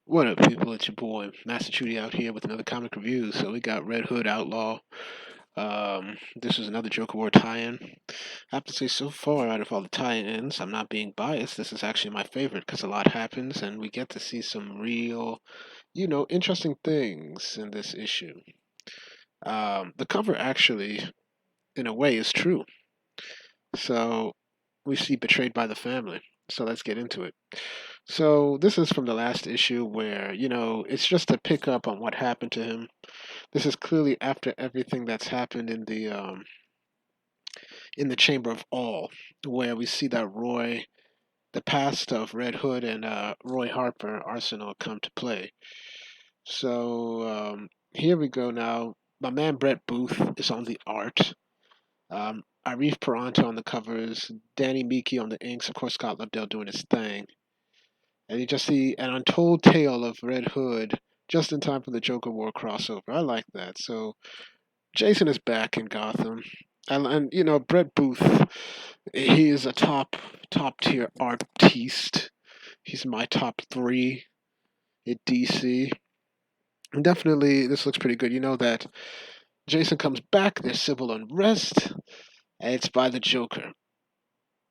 What up, people? It's your boy Master Chudy out here with another comic review. So we got Red Hood Outlaw. This is another Joker War tie-in. I have to say, so far out of all the tie-ins, I'm not being biased. This is actually my favorite because a lot happens, and we get to see some real, interesting things in this issue. The cover actually, in a way, is true. So we see betrayed by the family. So let's get into it. So this is from the last issue where, it's just to pick up on what happened to him. This is clearly after everything that's happened in the Chamber of All, where we see that the past of Red Hood and Roy Harper Arsenal come to play. So here we go now. My man Brett Booth is on the art. Arif Paranto on the covers, Danny Miki on the inks, of course Scott Lobdell doing his thing. And you just see an untold tale of Red Hood just in time for the Joker War crossover. I like that. So Jason is back in Gotham. And Brett Booth, he is a top tier artiste. He's my top three at DC. And definitely, this looks pretty good. You know that Jason comes back. There's civil unrest, and it's by the Joker.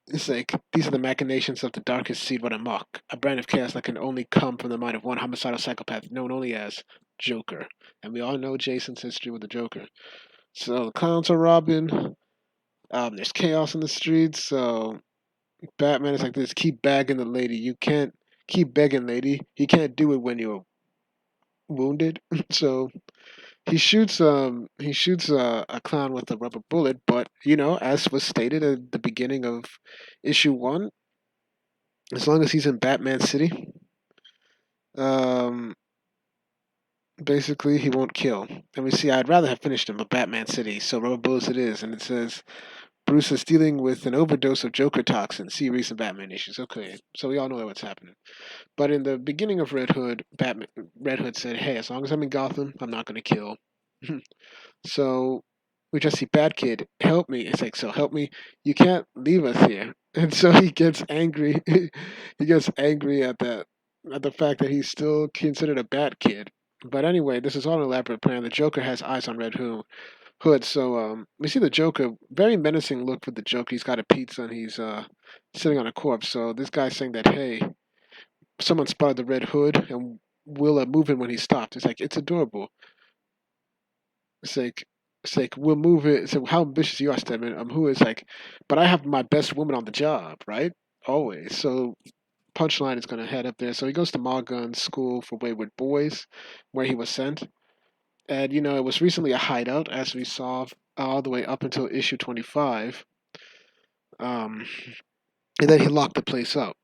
It's like these are the machinations of the darkest seed run amok, a brand of chaos that can only come from the mind of one homicidal psychopath known only as Joker. And we all know Jason's history with the Joker. So the clowns are robbing. There's chaos in the streets. So Batman is like this: keep bagging the lady. You can't keep begging, lady. You can't do it when you're wounded. So he shoots a clown with a rubber bullet. But as was stated at the beginning of issue one, as long as he's in Batman City, um, basically he won't kill. And we see I'd rather have finished him, but Batman City, so rubber bullets it is. And it says Bruce is dealing with an overdose of Joker toxin. See recent Batman issues. Okay, so we all know what's happening. But in the beginning of Red Hood said, "Hey, as long as I'm in Gotham, I'm not going to kill." So we just see Bad Kid, help me. It's like, so help me. You can't leave us here. And so he gets angry. He gets angry at the fact that he's still considered a bad kid. But anyway, this is all an elaborate plan. The Joker has eyes on Hood. So we see the Joker, very menacing look with the Joker. He's got a pizza and he's sitting on a corpse. So this guy's saying that, hey, someone spotted the Red Hood and we'll move him when he stopped. It's like, it's adorable. It's like, we'll move it. So how ambitious you are, Stedman. Who is like, but I have my best woman on the job, right? Always. So Punchline is going to head up there. So he goes to Margun's School for Wayward Boys, where he was sent. And it was recently a hideout, as we saw all the way up until issue 25. Um, and then he locked the place up.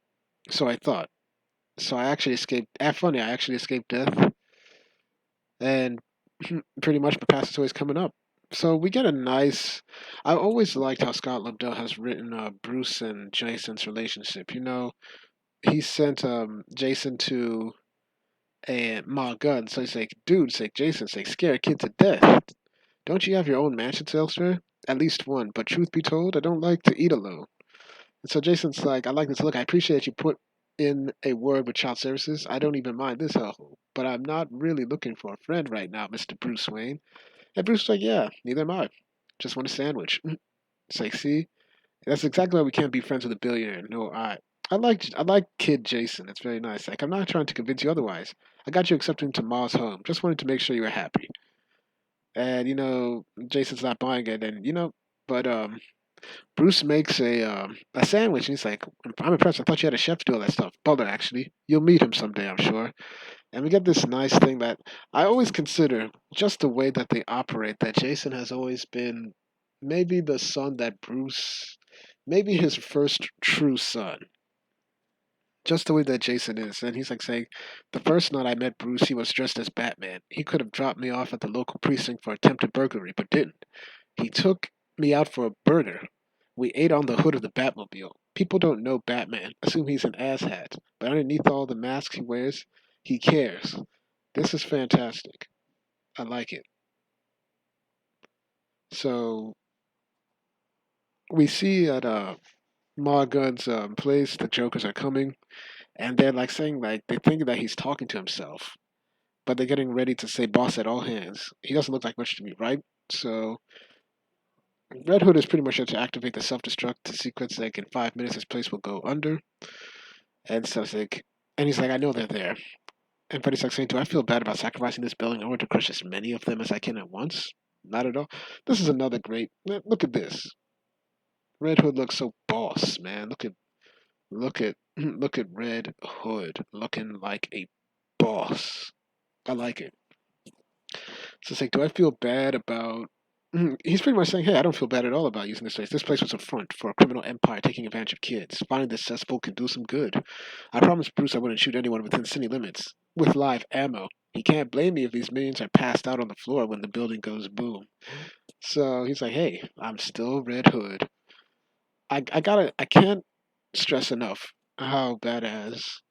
So I thought. So I actually escaped. Funny, I actually escaped death, and pretty much my passageway is coming up. So we get a nice. I always liked how Scott Lobdell has written Bruce and Jason's relationship. He sent Jason to a Ma Gun, so he's like, dude, it's like Jason's like scare a kid to death. Don't you have your own mansions elsewhere? At least one, but truth be told, I don't like to eat alone. And so Jason's like, I like this. Look, I appreciate you put in a word with child services. I don't even mind this hell, but I'm not really looking for a friend right now, Mr. Bruce Wayne. And Bruce is like, yeah, neither am I. Just want a sandwich. It's like, see, that's exactly why we can't be friends with a billionaire. No, I like Kid Jason. It's very nice. Like I'm not trying to convince you otherwise. I got you accepted into Ma's home. Just wanted to make sure you were happy. And Jason's not buying it, and but Bruce makes a sandwich, and he's like, "I'm impressed. I thought you had a chef do all that stuff." Butler, actually, you'll meet him someday, I'm sure. And we get this nice thing that I always consider just the way that they operate. That Jason has always been maybe the son that Bruce, maybe his first true son. Just the way that Jason is. And he's like saying, the first night I met Bruce, he was dressed as Batman. He could have dropped me off at the local precinct for attempted burglary, but didn't. He took me out for a burger. We ate on the hood of the Batmobile. People don't know Batman, assume he's an asshat, but underneath all the masks he wears, he cares. This is fantastic. I like it. So we see at Ma Gunn's place the Jokers are coming, and they're like saying like they think that he's talking to himself, but they're getting ready to say "boss" at all hands. He doesn't look like much to me, right? So Red Hood is pretty much there to activate the self-destruct sequence. Like in 5 minutes, this place will go under, and so it's like, and he's like, I know they're there. And Freddy's like saying, "Do I feel bad about sacrificing this building in order to crush as many of them as I can at once?" Not at all. This is another great. Look at this. Red Hood looks so boss, man. Look at look at Red Hood looking like a boss. I like it. So it's like, do I feel bad about? He's pretty much saying, "Hey, I don't feel bad at all about using this place. This place was a front for a criminal empire taking advantage of kids. Finding this cesspool can do some good. I promised Bruce I wouldn't shoot anyone within city limits with live ammo. He can't blame me if these minions are passed out on the floor when the building goes boom." So he's like, "Hey, I'm still Red Hood. I can't stress enough how badass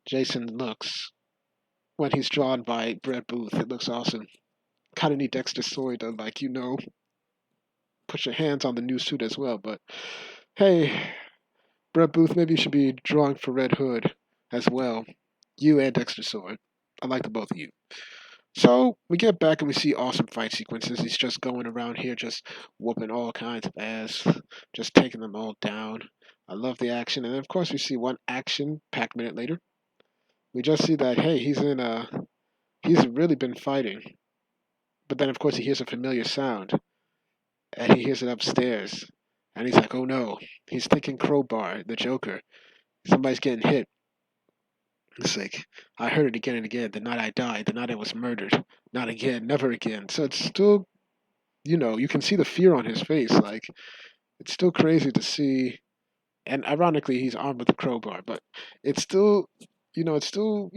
Jason looks when he's drawn by Brett Booth. It looks awesome. Kind of need Dexter Soy to put your hands on the new suit as well. But hey, Brett Booth, maybe you should be drawing for Red Hood as well. You and Dexter Sword. I like the both of you. So we get back and we see awesome fight sequences. He's just going around here, just whooping all kinds of ass, just taking them all down. I love the action, and then of course we see one action-packed minute later. We just see that hey, he's really been fighting, but then of course he hears a familiar sound, and he hears it upstairs, and he's like, oh no, he's thinking Crowbar, the Joker. Somebody's getting hit. It's like, I heard it again and again. The night I died, the night I was murdered. Not again, never again. So it's still, you can see the fear on his face. Like, it's still crazy to see. And ironically, he's armed with a crowbar, but it's still, it's still,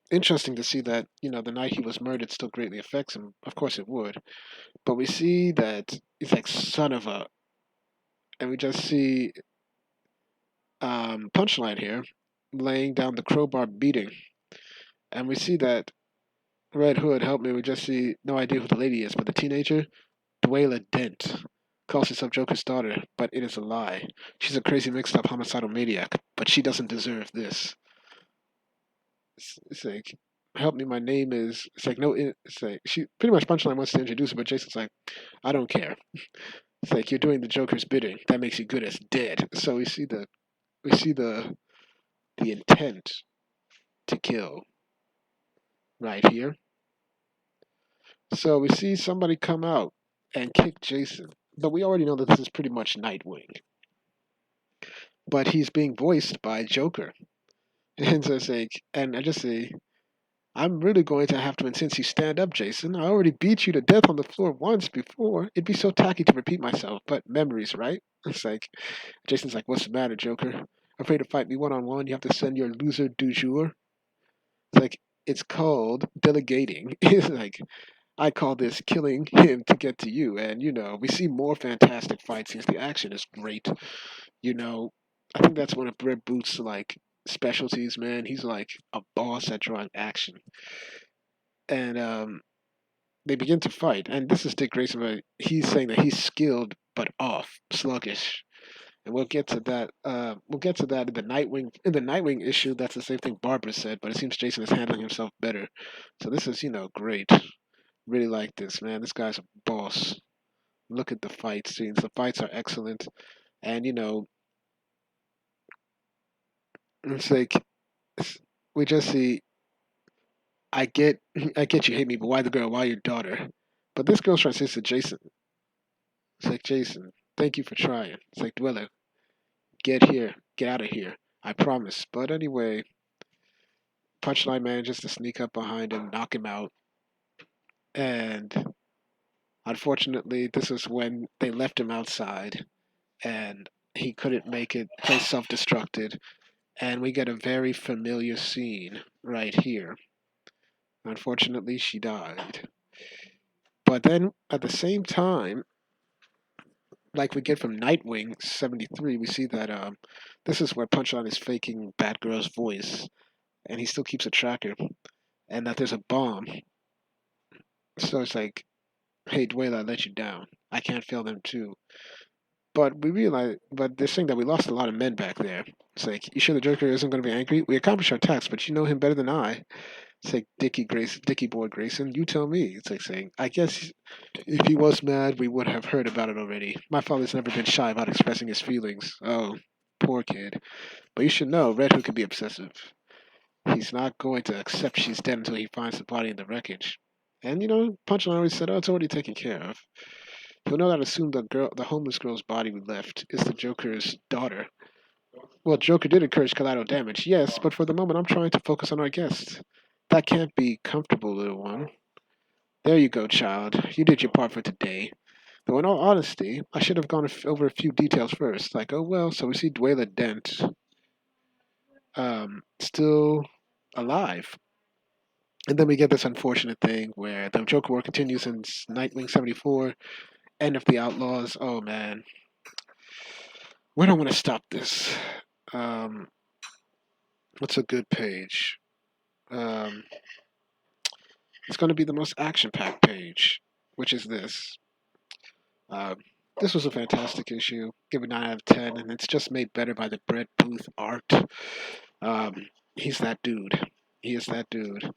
interesting to see that, the night he was murdered still greatly affects him. Of course it would. But we see that he's like, son of a. And we just see Punchline here laying down the crowbar beating. And we see that Red Hood, help me, we just see no idea who the lady is, but the teenager, Dwayla Dent, calls herself Joker's daughter, but it is a lie. She's a crazy mixed up homicidal maniac, but she doesn't deserve this. It's like, help me, my name is. It's like, no, it's like, she pretty much Punchline wants to introduce her, but Jason's like, I don't care. It's like, you're doing the Joker's bidding. That makes you good as dead. So we see the intent to kill right here. So we see somebody come out and kick Jason. But we already know that this is pretty much Nightwing. But he's being voiced by Joker. And so it's like, and I just say, I'm really going to have to insist you stand up, Jason. I already beat you to death on the floor once before. It'd be so tacky to repeat myself, but memories, right? It's like, Jason's like, what's the matter, Joker? Afraid to fight me one on one? You have to send your loser du jour? It's like, it's called delegating. It's like, I call this killing him to get to you. And, we see more fantastic fight scenes. The action is great. You know, I think that's one of Brett Booth's, specialties, man. He's like a boss at drawing action. And they begin to fight. And this is Dick Grayson, but he's saying that he's skilled but off, sluggish. And we'll get to that. We'll get to that in the Nightwing. In the Nightwing issue, that's the same thing Barbara said, but it seems Jason is handling himself better. So this is, great. Really like this, man. This guy's a boss. Look at the fight scenes. The fights are excellent. And, it's like we just see I get I get you hate me, but why the girl? Why your daughter? But this girl's trying to say to Jason. It's like, Jason, thank you for trying. It's like, Dweller, get here. Get out of here. I promise. But anyway, Punchline manages to sneak up behind him, knock him out. And unfortunately, this is when they left him outside and he couldn't make it. Place self destructed. And we get a very familiar scene right here. Unfortunately, she died. But then at the same time, like we get from Nightwing 73, we see that this is where Punchline is faking Batgirl's voice, and he still keeps a tracker, and that there's a bomb. So it's like, hey, Dwayne, I let you down. I can't fail them too. But we realize, but they're saying that we lost a lot of men back there. It's like, you sure the Joker isn't going to be angry? We accomplished our task, but you know him better than I. It's like Dickie Boy Grayson. You tell me. It's like saying, I guess if he was mad, we would have heard about it already. My father's never been shy about expressing his feelings. Oh, poor kid. But you should know, Red Hood can be obsessive. He's not going to accept she's dead until he finds the body in the wreckage. And Punchline always said, "Oh, it's already taken care of." He'll know that assume the homeless girl's body we left, is the Joker's daughter. Well, Joker did encourage collateral damage, yes, but for the moment I'm trying to focus on our guest. That can't be comfortable, little one. There you go, child. You did your part for today. Though in all honesty, I should have gone over a few details first. Like, oh well, so we see Dwayla Dent, still alive. And then we get this unfortunate thing where the Joker War continues in Nightwing 74, end of the Outlaws. Oh man, where do I want to stop this? Um, what's a good page? Um, it's going to be the most action-packed page, which is this. Um, this was a fantastic issue. Give it 9 out of 10, and it's just made better by the Brett Booth art. He's that dude. He is that dude.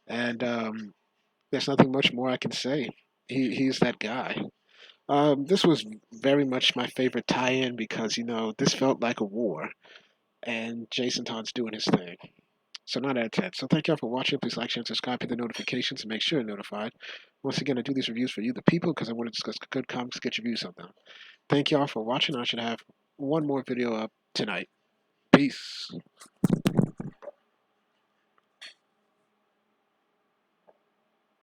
And there's nothing much more I can say. He's that guy. This was very much my favorite tie-in because this felt like a war, and Jason Todd's doing his thing. So 9 out of 10. So thank y'all for watching. Please like, share, and subscribe, hit the notifications, and make sure you're notified. Once again, I do these reviews for you, the people, because I want to discuss good comics, get reviews of them. Thank y'all for watching. I should have one more video up tonight. Peace.